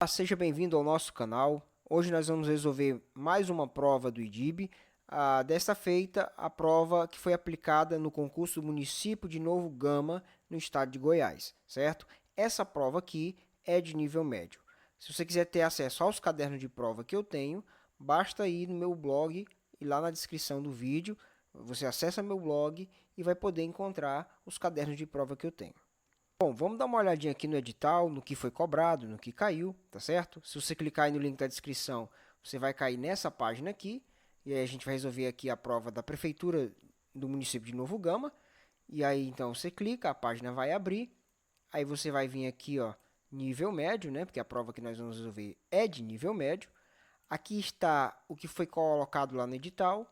Seja bem-vindo ao nosso canal. Hoje nós vamos resolver mais uma prova do IDIB. Desta feita, a prova que foi aplicada no concurso do município de Novo Gama, no estado de Goiás, certo? Essa prova aqui é de nível médio. Se você quiser ter acesso aos cadernos de prova que eu tenho, basta ir no meu blog e lá na descrição do vídeo, você acessa meu blog e vai poder encontrar os cadernos de prova que eu tenho. Bom, vamos dar uma olhadinha aqui no edital, no que foi cobrado, no que caiu, tá certo? Se você clicar aí no link da descrição, você vai cair nessa página aqui, e aí a gente vai resolver aqui a prova da Prefeitura do município de Novo Gama, e aí então você clica, a página vai abrir, aí você vai vir aqui, ó, nível médio, né? Porque a prova que nós vamos resolver é de nível médio. Aqui está o que foi colocado lá no edital.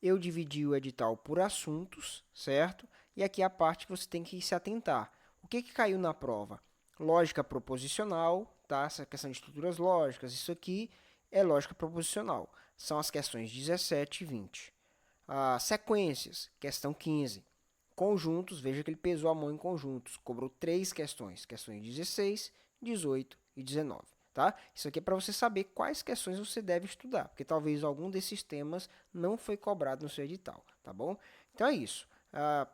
Eu dividi o edital por assuntos, certo? E aqui é a parte que você tem que se atentar. O que caiu na prova? Lógica proposicional, tá? Essa questão de estruturas lógicas, isso aqui é lógica proposicional. São as questões 17 e 20. Sequências, questão 15. Conjuntos, veja que ele pesou a mão em conjuntos. Cobrou 3 questões, questões 16, 18 e 19. Tá? Isso aqui é para você saber quais questões você deve estudar, porque talvez algum desses temas não foi cobrado no seu edital, tá bom? Então é isso.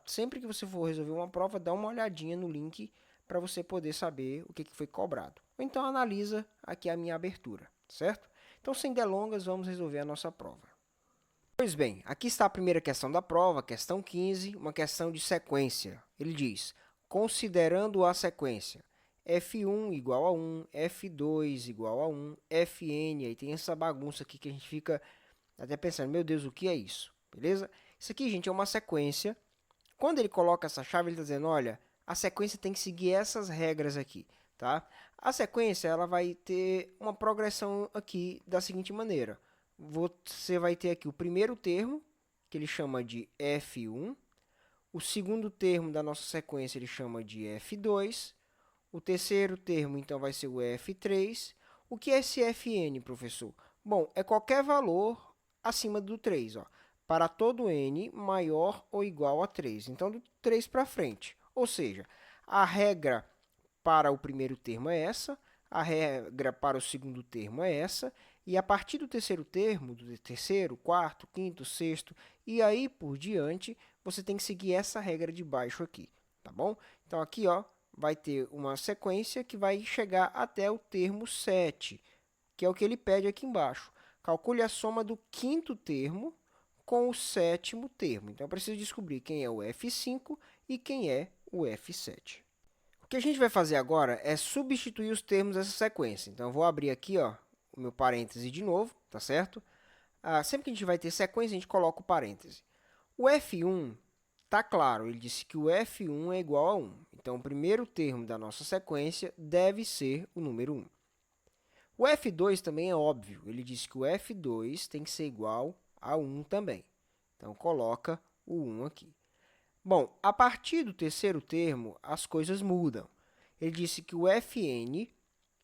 Sempre que você for resolver uma prova, dá uma olhadinha no link para você poder saber o que foi cobrado. Ou então analisa aqui a minha abertura, certo? Então, sem delongas, vamos resolver a nossa prova. Pois bem, aqui está a primeira questão da prova, questão 15, uma questão de sequência. Ele diz, considerando a sequência, F1 igual a 1, F2 igual a 1, Fn, aí tem essa bagunça aqui que a gente fica até pensando, meu Deus, o que é isso? Beleza? Isso aqui, gente, é uma sequência. Quando ele coloca essa chave, ele está dizendo, olha, a sequência tem que seguir essas regras aqui, tá? A sequência, ela vai ter uma progressão aqui da seguinte maneira. Você vai ter aqui o primeiro termo, que ele chama de F1. O segundo termo da nossa sequência ele chama de F2. O terceiro termo, então, vai ser o F3. O que é esse Fn, professor? Bom, é qualquer valor acima do 3, ó, para todo n maior ou igual a 3. Então, do 3 para frente. Ou seja, a regra para o primeiro termo é essa, a regra para o segundo termo é essa, e a partir do terceiro termo, do terceiro, quarto, quinto, sexto, e aí por diante, você tem que seguir essa regra de baixo aqui, tá bom? Então, aqui, ó, vai ter uma sequência que vai chegar até o termo 7, que é o que ele pede aqui embaixo. Calcule a soma do quinto termo com o sétimo termo. Então, eu preciso descobrir quem é o F5 e quem é o F7. O que a gente vai fazer agora é substituir os termos dessa sequência. Então, eu vou abrir aqui, ó, o meu parêntese de novo, tá certo? Sempre que a gente vai ter sequência, a gente coloca o parêntese. O F1 está claro, ele disse que o F1 é igual a 1. Então, o primeiro termo da nossa sequência deve ser o número 1. O F2 também é óbvio, ele disse que o F2 tem que ser igual a 1 também. Então, coloca o 1 aqui. Bom, a partir do terceiro termo, as coisas mudam. Ele disse que o Fn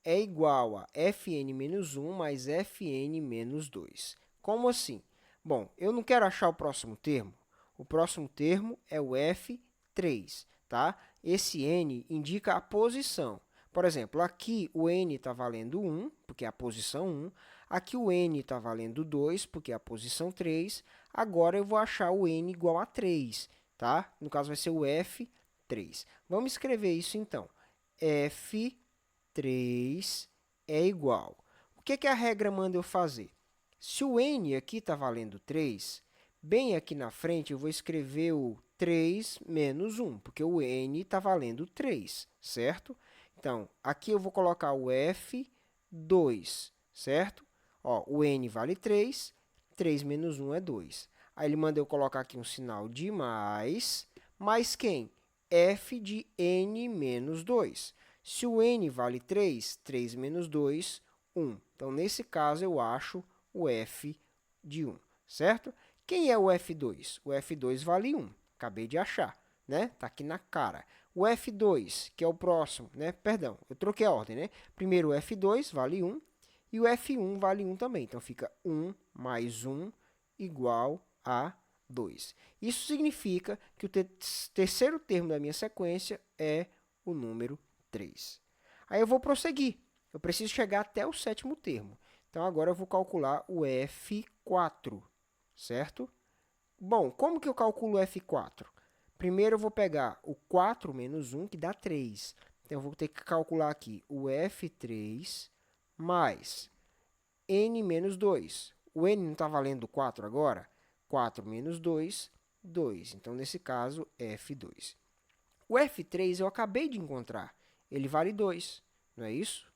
é igual a Fn menos 1 mais Fn menos 2. Como assim? Bom, eu não quero achar o próximo termo. O próximo termo é o F3, tá? Esse n indica a posição. Por exemplo, aqui o n está valendo 1, porque é a posição 1. Aqui o n está valendo 2, porque é a posição 3. Agora eu vou achar o n igual a 3, tá? No caso, vai ser o F3. Vamos escrever isso, então. F3 é igual. O que a regra manda eu fazer? Se o n aqui está valendo 3, bem aqui na frente eu vou escrever o 3 menos 1, porque o n está valendo 3, certo? Então, aqui eu vou colocar o F2, certo? Ó, o n vale 3, 3 menos 1 é 2. Aí ele manda eu colocar aqui um sinal de mais quem? F de n menos 2. Se o n vale 3, 3 menos 2, 1. Então, nesse caso, eu acho o f de 1, certo? Quem é o F2? O F2 vale 1, acabei de achar, né? Está aqui na cara. O F2, que é o próximo, né? Perdão, eu troquei a ordem, né? Primeiro o F2 vale 1 e o F1 vale 1 também. Então, fica 1 mais 1 igual a 2. Isso significa que o terceiro termo da minha sequência é o número 3. Aí eu vou prosseguir. eu preciso chegar até o sétimo termo. Então, agora eu vou calcular o F4, certo? Bom, como que eu calculo o F4? Primeiro, eu vou pegar o 4 menos 1, que dá 3. Então, eu vou ter que calcular aqui o F3 mais n menos 2. O n não está valendo 4 agora? 4 menos 2, 2. Então, nesse caso, F2. O F3 eu acabei de encontrar. Ele vale 2, não é isso?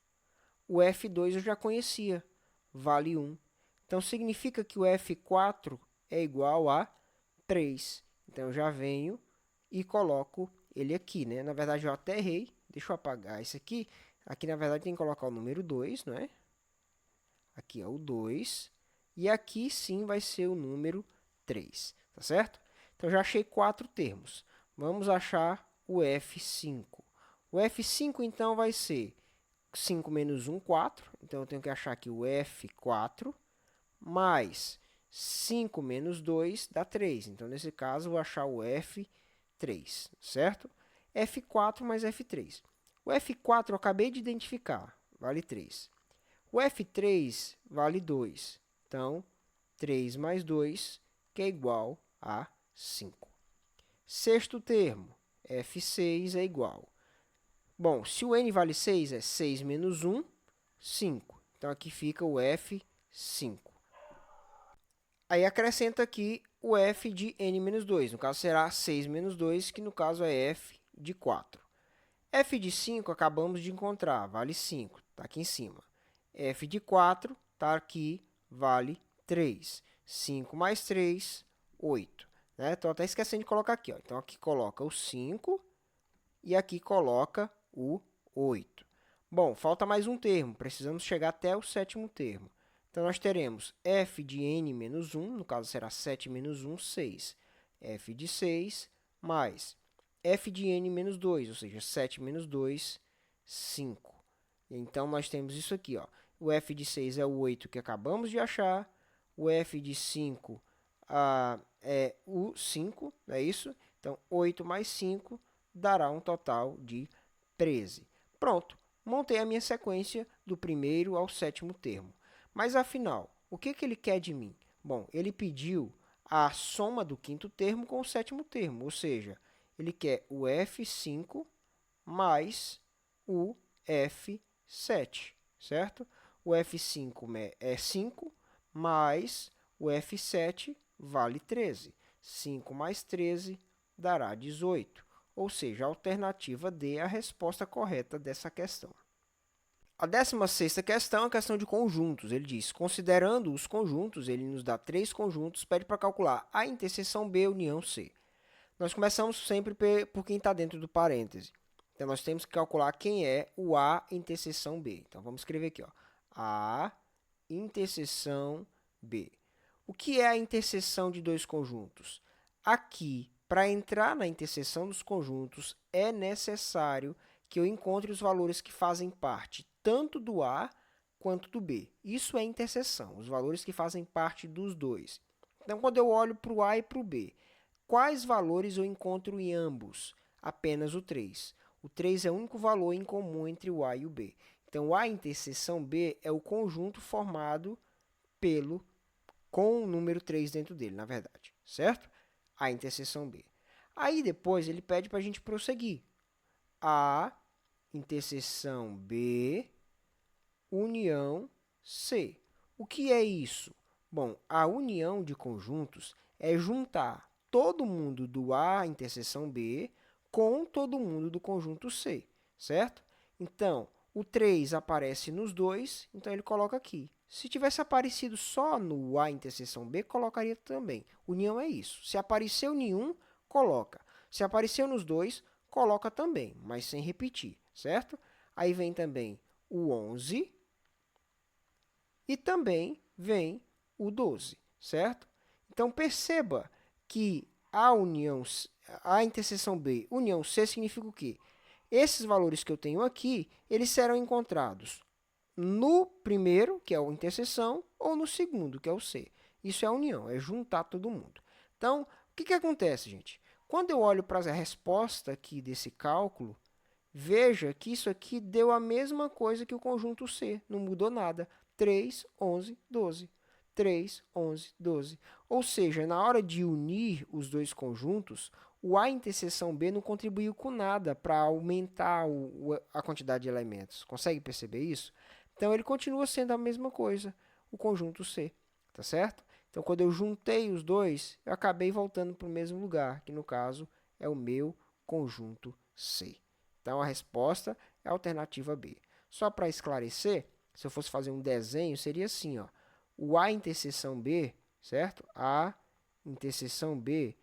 O F2 eu já conhecia, vale 1. Então, significa que o F4 é igual a 3. Então, eu já venho e coloco ele aqui, né? Na verdade, eu até errei. Deixa eu apagar isso aqui. Aqui, na verdade, tem que colocar o número 2, não é? Aqui é o 2. E aqui, sim, vai ser o número 3, tá certo? Então, já achei 4 termos. Vamos achar o F5. O F5, então, vai ser 5 menos 1, 4. Então, eu tenho que achar aqui o F4 mais 5 menos 2 dá 3. Então, nesse caso, eu vou achar o F3, certo? F4 mais F3. O F4 eu acabei de identificar, vale 3. O F3 vale 2. Então, 3 mais 2, que é igual a 5. Sexto termo, F6 é igual. Bom, se o n vale 6, é 6 menos 1, 5. Então, aqui fica o F5. Aí, acrescenta aqui o f de n menos 2. No caso, será 6 menos 2, que no caso é f de 4. f de 5 acabamos de encontrar, vale 5, está aqui em cima. f de 4 está aqui, vale 3. 5 mais 3, 8. Né? Estou até esquecendo de colocar aqui. Ó. Então, aqui coloca o 5 e aqui coloca o 8. Bom, falta mais um termo. Precisamos chegar até o sétimo termo. Então, nós teremos f de n menos 1, no caso será 7 menos 1, 6. f de 6 mais f de n menos 2, ou seja, 7 menos 2, 5. Então, nós temos isso aqui. Ó. O f de 6 é o 8 que acabamos de achar. O f de 5 é o 5, não é isso? Então, 8 mais 5 dará um total de 13. Pronto, montei a minha sequência do primeiro ao sétimo termo. Mas, afinal, o que ele quer de mim? Bom, ele pediu a soma do quinto termo com o sétimo termo, ou seja, ele quer o F5 mais o F7, certo? O F5 é 5, mais o F7 vale 13. 5 mais 13 dará 18. Ou seja, a alternativa D é a resposta correta dessa questão. A 16ª questão é a questão de conjuntos. Ele diz, considerando os conjuntos, ele nos dá 3 conjuntos, pede para calcular a interseção B união C. Nós começamos sempre por quem está dentro do parêntese. Então, nós temos que calcular quem é o A interseção B. Então, vamos escrever aqui, ó, A interseção B. O que é a interseção de dois conjuntos? Aqui, para entrar na interseção dos conjuntos, é necessário que eu encontre os valores que fazem parte tanto do A quanto do B. Isso é interseção, os valores que fazem parte dos dois. Então, quando eu olho para o A e para o B, quais valores eu encontro em ambos? Apenas o 3. O 3 é o único valor em comum entre o A e o B. Então, o A interseção B é o conjunto formado com o número 3 dentro dele, na verdade, certo? A interseção B. Aí, depois, ele pede para a gente prosseguir. A interseção B, união C. O que é isso? Bom, a união de conjuntos é juntar todo mundo do A interseção B com todo mundo do conjunto C, certo? Então, o 3 aparece nos dois, então ele coloca aqui. Se tivesse aparecido só no A interseção B, colocaria também. União é isso. Se apareceu nenhum, coloca. Se apareceu nos dois, coloca também, mas sem repetir, certo? Aí vem também o 11 e também vem o 12, certo? Então, perceba que a interseção B, união C, significa o quê? Esses valores que eu tenho aqui, eles serão encontrados no primeiro, que é a interseção, ou no segundo, que é o C. Isso é a união, é juntar todo mundo. Então, o que acontece, gente? Quando eu olho para a resposta aqui desse cálculo, Veja que isso aqui deu a mesma coisa que o conjunto C, não mudou nada. 3, 11, 12. 3, 11, 12. Ou seja, na hora de unir os dois conjuntos, o A interseção B não contribuiu com nada para aumentar a quantidade de elementos. Consegue perceber isso? Então, ele continua sendo a mesma coisa, o conjunto C, tá certo? Então, quando eu juntei os dois, eu acabei voltando para o mesmo lugar, que no caso é o meu conjunto C. Então, a resposta é a alternativa B. Só para esclarecer, se eu fosse fazer um desenho, seria assim, ó. O A interseção B, certo? A interseção B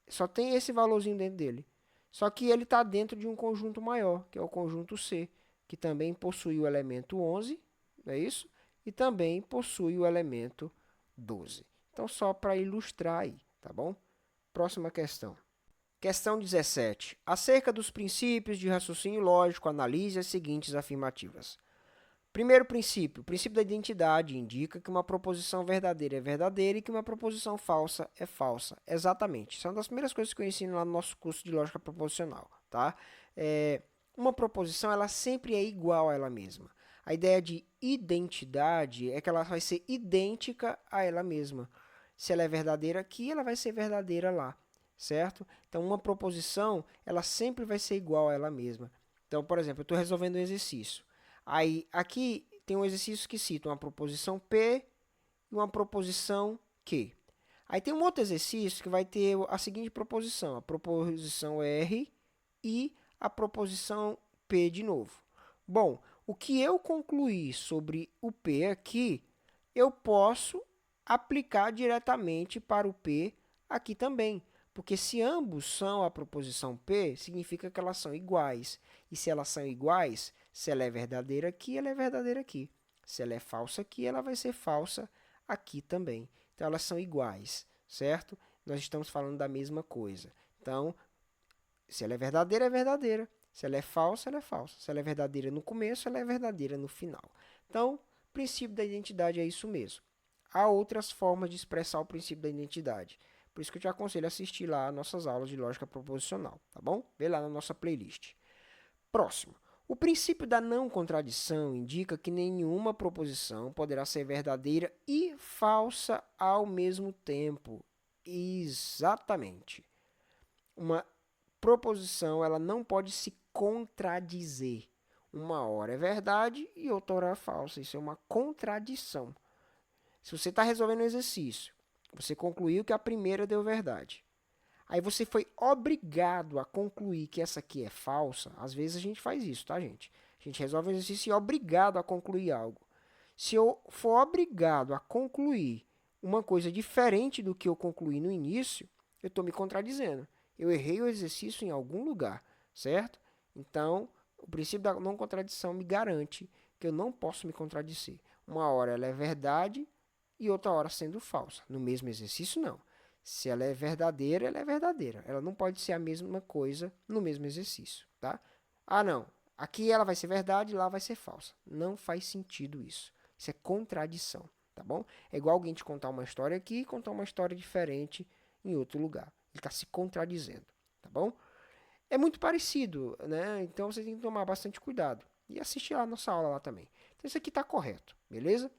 só tem esse valorzinho dentro dele. Só que ele está dentro de um conjunto maior, que é o conjunto C, que também possui o elemento 11, não é isso? E também possui o elemento 12. Então, só para ilustrar aí, tá bom? Próxima questão. Questão 17. Acerca dos princípios de raciocínio lógico, analise as seguintes afirmativas. Primeiro princípio, o princípio da identidade indica que uma proposição verdadeira é verdadeira e que uma proposição falsa é falsa. Exatamente. Isso é uma das primeiras coisas que eu ensino lá no nosso curso de lógica proposicional, tá? Uma proposição, ela sempre é igual a ela mesma. A ideia de identidade é que ela vai ser idêntica a ela mesma. Se ela é verdadeira aqui, ela vai ser verdadeira lá, certo? Então, uma proposição, ela sempre vai ser igual a ela mesma. Então, por exemplo, eu estou resolvendo um exercício. Aí, aqui tem um exercício que cita uma proposição P e uma proposição Q. Aí tem um outro exercício que vai ter a seguinte proposição, a proposição R e a proposição P de novo. Bom, o que eu concluí sobre o P aqui, eu posso aplicar diretamente para o P aqui também. Porque se ambos são a proposição P, significa que elas são iguais. E se elas são iguais, se ela é verdadeira aqui, ela é verdadeira aqui. Se ela é falsa aqui, ela vai ser falsa aqui também. Então, elas são iguais, certo? Nós estamos falando da mesma coisa. Então, se ela é verdadeira, é verdadeira. Se ela é falsa, ela é falsa. Se ela é verdadeira no começo, ela é verdadeira no final. Então, o princípio da identidade é isso mesmo. Há outras formas de expressar o princípio da identidade. Por isso que eu te aconselho a assistir lá as nossas aulas de lógica proposicional, tá bom? Vê lá na nossa playlist. Próximo. O princípio da não contradição indica que nenhuma proposição poderá ser verdadeira e falsa ao mesmo tempo. Exatamente. Uma proposição, ela não pode se contradizer. Uma hora é verdade e outra hora é falsa. Isso é uma contradição. Se você está resolvendo um exercício, você concluiu que a primeira deu verdade. Aí você foi obrigado a concluir que essa aqui é falsa. Às vezes a gente faz isso, tá, gente? A gente resolve um exercício e é obrigado a concluir algo. Se eu for obrigado a concluir uma coisa diferente do que eu concluí no início, eu estou me contradizendo. Eu errei o exercício em algum lugar, certo? Então, o princípio da não contradição me garante que eu não posso me contradizer. Uma hora ela é verdade e outra hora sendo falsa. No mesmo exercício, não. Se ela é verdadeira, ela é verdadeira. Ela não pode ser a mesma coisa no mesmo exercício, tá? Ah, não. Aqui ela vai ser verdade, lá vai ser falsa. Não faz sentido isso. Isso é contradição, tá bom? É igual alguém te contar uma história aqui e contar uma história diferente em outro lugar. Ele está se contradizendo, tá bom? É muito parecido, né? Então você tem que tomar bastante cuidado. E assistir a nossa aula lá também. Então isso aqui está correto, beleza?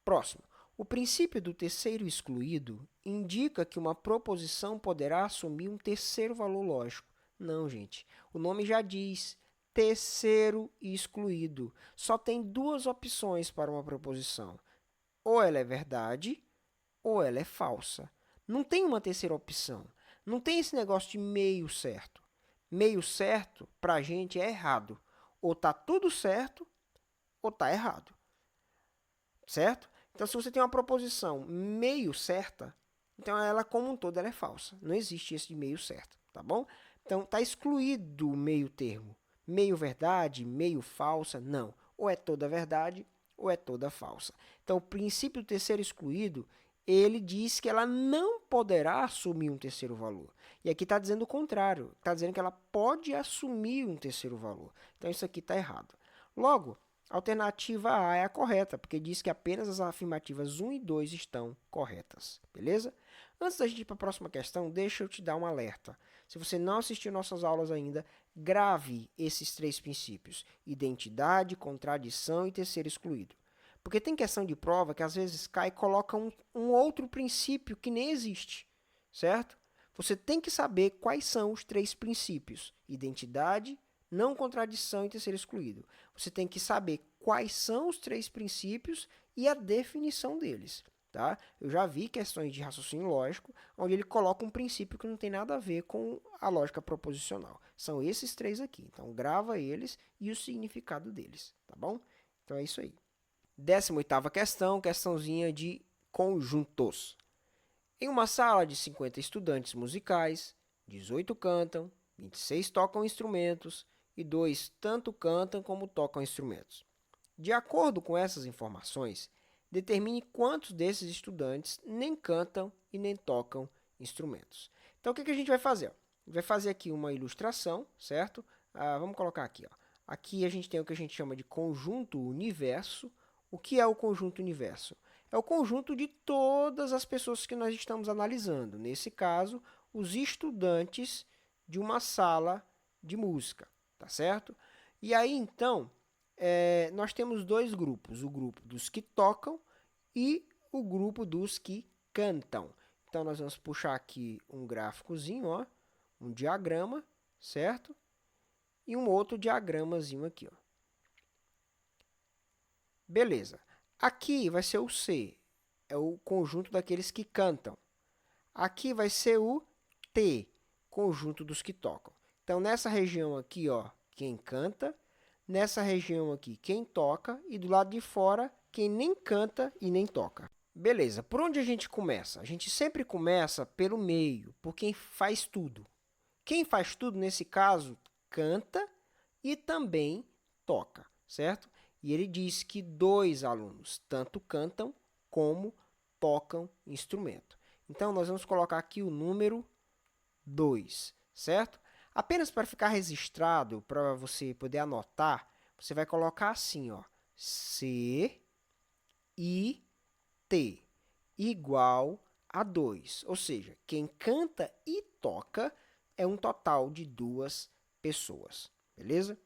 Próximo. O princípio do terceiro excluído indica que uma proposição poderá assumir um terceiro valor lógico. Não, gente. O nome já diz terceiro excluído. Só tem duas opções para uma proposição. Ou ela é verdade, ou ela é falsa. Não tem uma terceira opção. Não tem esse negócio de meio certo. Meio certo, para a gente, é errado. Ou está tudo certo, ou está errado. Certo? Então, se você tem uma proposição meio certa, então ela como um todo ela é falsa. Não existe esse de meio certo, tá bom? Então, está excluído o meio termo. Meio verdade, meio falsa, não. Ou é toda verdade, ou é toda falsa. Então, o princípio do terceiro excluído, ele diz que ela não poderá assumir um terceiro valor. E aqui está dizendo o contrário. Está dizendo que ela pode assumir um terceiro valor. Então, isso aqui está errado. Logo, A alternativa A é a correta, porque diz que apenas as afirmativas 1 e 2 estão corretas, beleza? Antes da gente ir para a próxima questão, deixa eu te dar um alerta. Se você não assistiu nossas aulas ainda, grave esses 3 princípios: identidade, contradição e terceiro excluído. Porque tem questão de prova que às vezes cai e coloca um outro princípio que nem existe, certo? Você tem que saber quais são os 3 princípios: identidade, não contradição e terceiro excluído. Você tem que saber quais são os 3 princípios e a definição deles. Tá? Eu já vi questões de raciocínio lógico, onde ele coloca um princípio que não tem nada a ver com a lógica proposicional. São esses 3 aqui. Então, grava eles e o significado deles, tá bom? Então, é isso aí. 18ª questão, questãozinha de conjuntos. Em uma sala de 50 estudantes musicais, 18 cantam, 26 tocam instrumentos e 2 tanto cantam como tocam instrumentos. De acordo com essas informações, determine quantos desses estudantes nem cantam e nem tocam instrumentos. Então, o que a gente vai fazer? Vai fazer aqui uma ilustração, certo? Vamos colocar aqui. Aqui a gente tem o que a gente chama de conjunto universo. O que é o conjunto universo? É o conjunto de todas as pessoas que nós estamos analisando. Nesse caso, os estudantes de uma sala de música, tá certo? E aí, então, nós temos 2 grupos, o grupo dos que tocam e o grupo dos que cantam. Então, nós vamos puxar aqui um gráficozinho, ó, um diagrama, certo? E um outro diagramazinho aqui, ó. Beleza. Aqui vai ser o C, é o conjunto daqueles que cantam. Aqui vai ser o T, conjunto dos que tocam. Então, nessa região aqui, ó, quem canta, nessa região aqui, quem toca, e do lado de fora, quem nem canta e nem toca. Beleza, por onde a gente começa? A gente sempre começa pelo meio, por quem faz tudo. Quem faz tudo, nesse caso, canta e também toca, certo? E ele diz que 2 alunos tanto cantam como tocam instrumento. Então, nós vamos colocar aqui o número 2, certo? Apenas para ficar registrado, para você poder anotar, você vai colocar assim, ó, C, I, T, igual a 2. Ou seja, quem canta e toca é um total de 2 pessoas, beleza?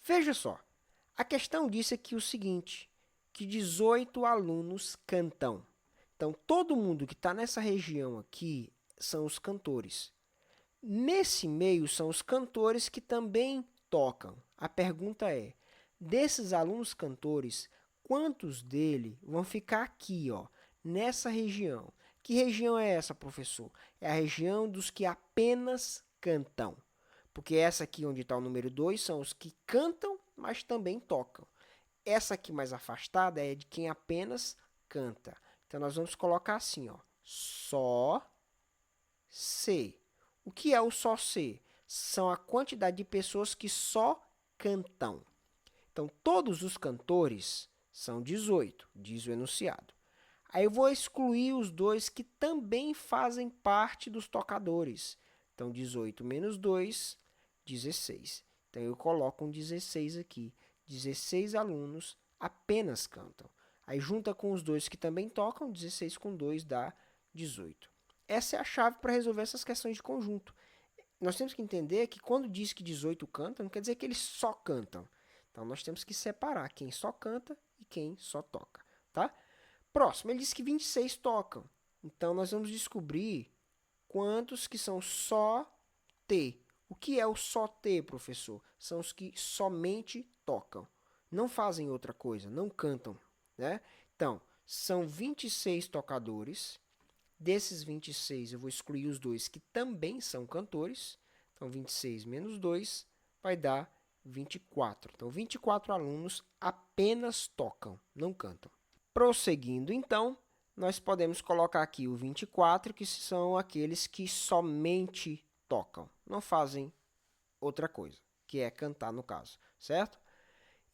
Veja só, a questão disse aqui o seguinte, que 18 alunos cantam. Então, todo mundo que está nessa região aqui são os cantores. Nesse meio são os cantores que também tocam. A pergunta é, desses alunos cantores, quantos dele vão ficar aqui, ó, nessa região? Que região é essa, professor? É a região dos que apenas cantam. Porque essa aqui onde está o número 2 são os que cantam, mas também tocam. Essa aqui mais afastada é de quem apenas canta. Então, nós vamos colocar assim, ó, só C. O que é o só C? São a quantidade de pessoas que só cantam. Então, todos os cantores são 18, diz o enunciado. Aí eu vou excluir os 2 que também fazem parte dos tocadores. Então, 18 menos 2, 16. Então, eu coloco um 16 aqui. 16 alunos apenas cantam. Aí, junta com os 2 que também tocam, 16 com 2 dá 18. Essa é a chave para resolver essas questões de conjunto. Nós temos que entender que quando diz que 18 cantam, não quer dizer que eles só cantam. Então, nós temos que separar quem só canta e quem só toca, tá? Próximo, ele diz que 26 tocam. Então, nós vamos descobrir quantos que são só T. O que é o só T, professor? São os que somente tocam. Não fazem outra coisa, não cantam, né? Então, são 26 tocadores. Desses 26, eu vou excluir os 2 que também são cantores. Então, 26 menos 2 vai dar 24. Então, 24 alunos apenas tocam, não cantam. Prosseguindo, então, nós podemos colocar aqui o 24, que são aqueles que somente tocam, não fazem outra coisa, que é cantar no caso, certo?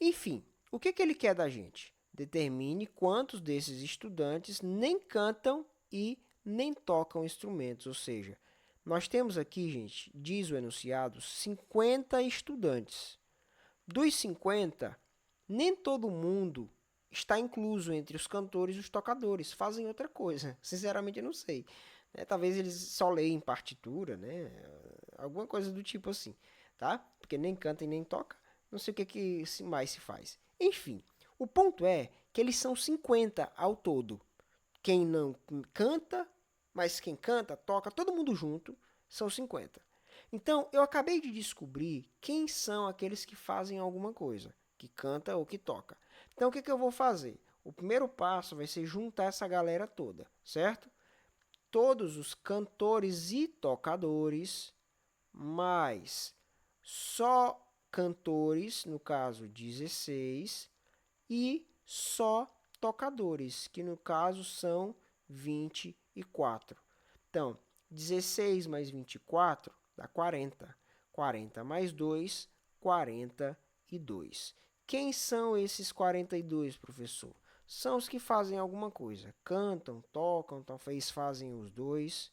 Enfim, o que ele quer da gente? Determine quantos desses estudantes nem cantam e nem tocam instrumentos, ou seja, nós temos aqui, gente, diz o enunciado, 50 estudantes. Dos 50, Nem todo mundo está incluso entre os cantores e os tocadores, fazem outra coisa. Sinceramente, eu não sei. Talvez eles só leem partitura, né? Alguma coisa do tipo assim, tá? Porque nem canta e nem toca, não sei o que mais se faz. Enfim, o ponto é que eles são 50 ao todo. Quem não canta, mas quem canta, toca, todo mundo junto, são 50. Então, eu acabei de descobrir quem são aqueles que fazem alguma coisa, que canta ou que toca. Então, o que eu vou fazer? O primeiro passo vai ser juntar essa galera toda, certo? Todos os cantores e tocadores, mais só cantores, no caso 16, e só tocadores, que no caso são 24. Então, 16 mais 24 dá 40. 40 mais 2, 42. Quem são esses 42, professor? São os que fazem alguma coisa. Cantam, tocam, talvez fazem os dois.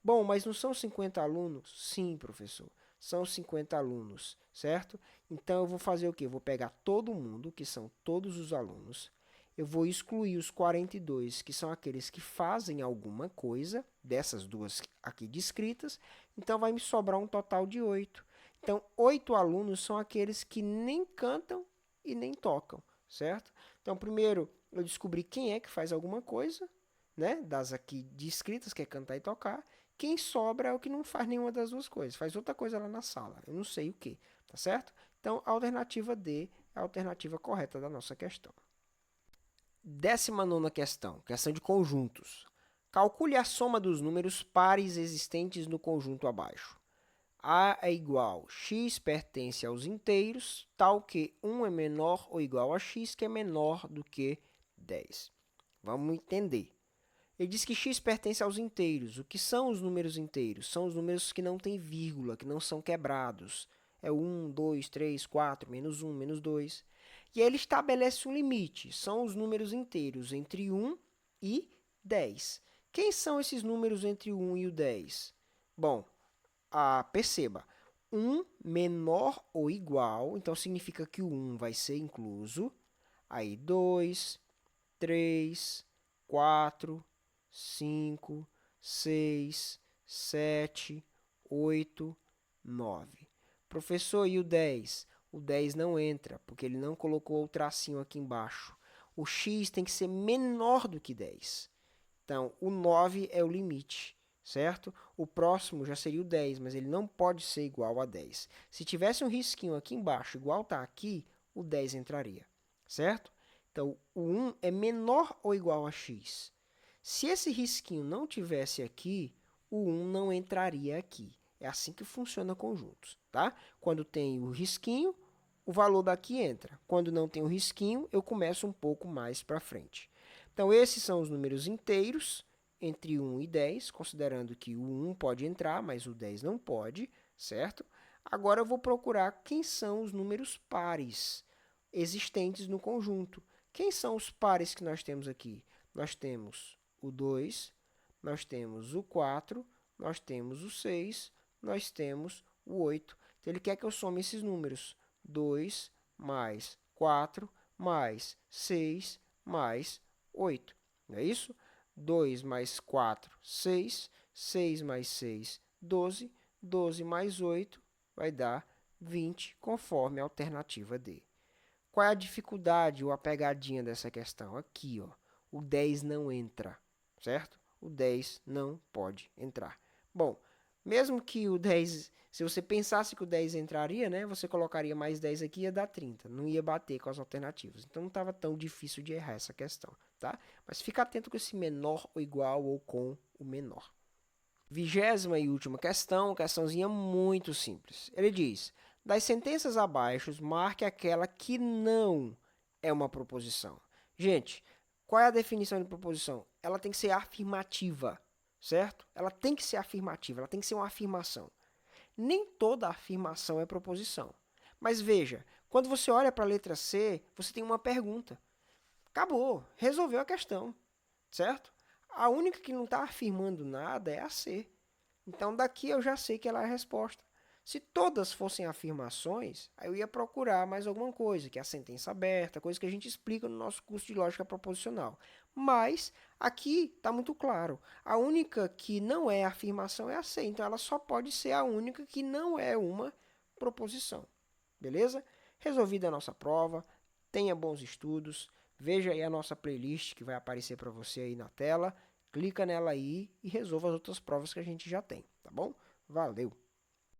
Bom, mas não são 50 alunos? Sim, professor. São 50 alunos, certo? Então, eu vou fazer o quê? Eu vou pegar todo mundo, que são todos os alunos. Eu vou excluir os 42, que são aqueles que fazem alguma coisa, dessas duas aqui descritas. Então, vai me sobrar um total de 8. Então, 8 alunos são aqueles que nem cantam e nem tocam, certo? Então, primeiro, eu descobri quem é que faz alguma coisa, né? Das aqui descritas, que é cantar e tocar. Quem sobra é o que não faz nenhuma das duas coisas, faz outra coisa lá na sala. Eu não sei o que, tá certo? Então, a alternativa D é a alternativa correta da nossa questão. 19ª questão, questão de conjuntos. Calcule a soma dos números pares existentes no conjunto abaixo. A é igual, x pertence aos inteiros, tal que 1 é menor ou igual a x, que é menor do que 10. Vamos entender. Ele diz que x pertence aos inteiros. O que são os números inteiros? São os números que não têm vírgula, que não são quebrados. É 1, 2, 3, 4, menos 1, menos 2. E aí ele estabelece um limite. São os números inteiros entre 1 e 10. Quem são esses números entre o 1 e o 10? Bom, perceba, 1 menor ou igual, então significa que o 1 vai ser incluso. Aí 2, 3, 4, 5, 6, 7, 8, 9. Professor, e o 10? O 10 não entra, porque ele não colocou o tracinho aqui embaixo. O x tem que ser menor do que 10. Então, o 9 é o limite, certo? O próximo já seria o 10, mas ele não pode ser igual a 10. Se tivesse um risquinho aqui embaixo, igual está aqui, o 10 entraria, certo? Então, o 1 é menor ou igual a x. Se esse risquinho não tivesse aqui, o 1 não entraria aqui. É assim que funciona conjuntos, tá? Quando tem o risquinho, o valor daqui entra. Quando não tem o risquinho, eu começo um pouco mais para frente. Então, esses são os números inteiros, entre 1 e 10, considerando que o 1 pode entrar, mas o 10 não pode, certo? Agora, eu vou procurar quem são os números pares existentes no conjunto. Quem são os pares que nós temos aqui? Nós temos o 2, nós temos o 4, nós temos o 6, nós temos o 8. Então, ele quer que eu some esses números. 2 mais 4 mais 6 mais 8. Não é isso? 2 mais 4, 6. 6 mais 6, 12. 12 mais 8 vai dar 20, conforme a alternativa D. Qual é a dificuldade ou a pegadinha dessa questão? Aqui, ó, o 10 não entra, certo? O 10 não pode entrar. Bom, mesmo que o 10, se você pensasse que o 10 entraria, né, você colocaria mais 10 aqui e ia dar 30. Não ia bater com as alternativas. Então, não estava tão difícil de errar essa questão, tá? Mas fica atento com esse menor ou igual ou com o menor. 20ª e última questão, questãozinha muito simples. Ele diz, das sentenças abaixo, marque aquela que não é uma proposição. Gente, qual é a definição de proposição? Ela tem que ser afirmativa, certo? Ela tem que ser afirmativa, ela tem que ser uma afirmação. Nem toda afirmação é proposição. Mas veja, quando você olha para a letra C, você tem uma pergunta. Acabou, resolveu a questão, certo? A única que não está afirmando nada é a C. Então, daqui eu já sei que ela é a resposta, Se todas fossem afirmações, aí eu ia procurar mais alguma coisa, que é a sentença aberta, coisa que a gente explica no nosso curso de lógica proposicional. Mas aqui está muito claro. A única que não é afirmação é a C, então ela só pode ser a única que não é uma proposição. Beleza? Resolvida a nossa prova, tenha bons estudos, veja aí a nossa playlist que vai aparecer para você aí na tela, clica nela aí e resolva as outras provas que a gente já tem, tá bom? Valeu!